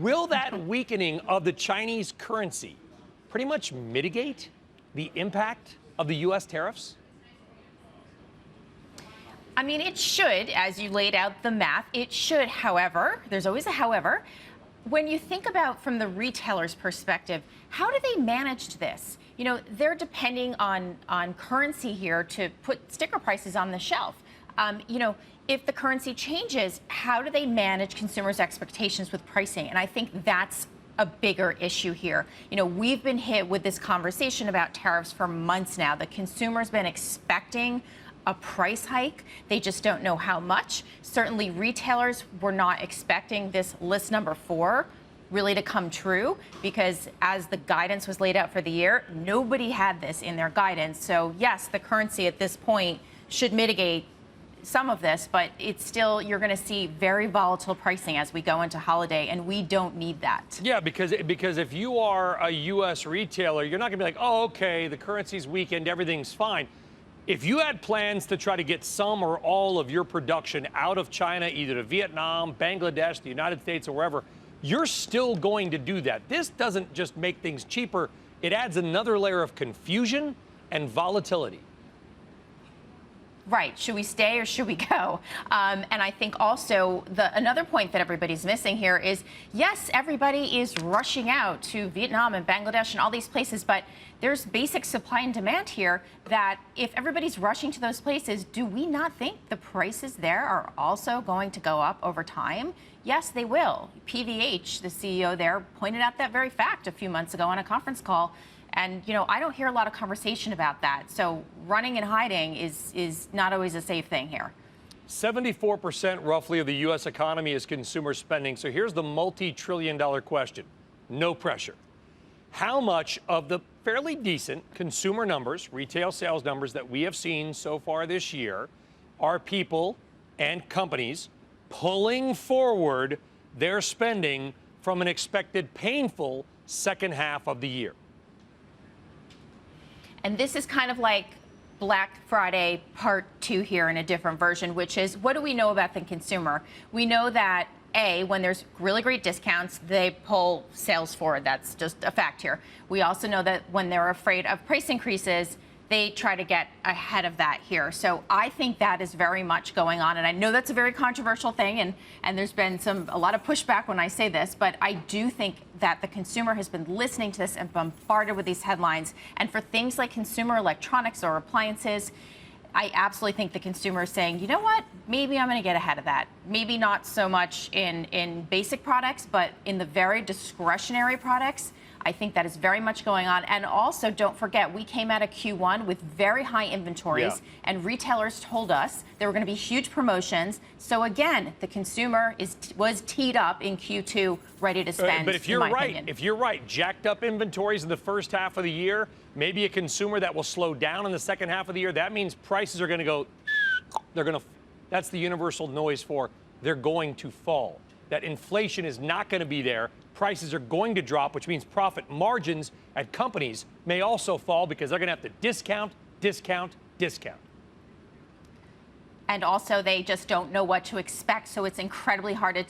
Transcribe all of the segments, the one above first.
Will that weakening of the Chinese currency pretty much mitigate the impact of the U.S. tariffs? I mean, it should, as you laid out the math, it should. However, there's always a however. When you think about from the retailer's perspective, how do they manage this? You know, they're depending on currency here to put sticker prices on the shelf. You know, if the currency changes, how do they manage consumers' expectations with pricing? And I think that's a bigger issue here. You know, we've been hit with this conversation about tariffs for months now. The consumer's been expecting a price hike. They just don't know how much. Certainly retailers were not expecting this list number 4 really to come true, because as the guidance was laid out for the year, nobody had this in their guidance. So yes, the currency at this point should mitigate some of this, but it's still, you're going to see very volatile pricing as we go into holiday, and we don't need that. Yeah, because if you are a U.S. retailer, you're not going to be like, oh, okay, the currency's weakened, everything's fine. If you had plans to try to get some or all of your production out of China, either to Vietnam, Bangladesh, the United States, or wherever, you're still going to do that. This doesn't just make things cheaper. It adds another layer of confusion and volatility. Right. Should we stay or should we go? And I think also another point that everybody's missing here is, yes, everybody is rushing out to Vietnam and Bangladesh and all these places, but there's basic supply and demand here that if everybody's rushing to those places, do we not think the prices there are also going to go up over time? Yes, they will. PVH, the CEO there, pointed out that very fact a few months ago on a conference call. And, you know, I don't hear a lot of conversation about that. So running and hiding is not always a safe thing here. 74% roughly of the U.S. economy is consumer spending. So here's the multi-trillion-dollar question. No pressure. How much of the fairly decent consumer numbers, retail sales numbers that we have seen so far this year, are people and companies pulling forward their spending from an expected painful second half of the year? And this is kind of like Black Friday Part 2 here in a different version, which is, what do we know about the consumer? We know that, A, when there's really great discounts, they pull sales forward. That's just a fact here. We also know that when they're afraid of price increases, they try to get ahead of that here. So I think that is very much going on. And I know that's a very controversial thing, and there's been a lot of pushback when I say this, but I do think that the consumer has been listening to this and bombarded with these headlines. And for things like consumer electronics or appliances, I absolutely think the consumer is saying, you know what, maybe I'm going to get ahead of that. Maybe not so much in basic products, but in the very discretionary products. I think that is very much going on. And also, don't forget, we came out of Q1 with very high inventories, and retailers told us there were going to be huge promotions. So again, the consumer was teed up in Q2, ready to spend. But if you're right, jacked up inventories in the first half of the year, maybe a consumer that will slow down in the second half of the year, that means prices are going to go, that's the universal noise for they're going to fall. That inflation is not going to be there. Prices are going to drop, which means profit margins at companies may also fall because they're going to have to discount. And also, they just don't know what to expect, so it's incredibly hard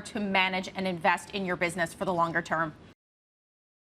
to manage and invest in your business for the longer term.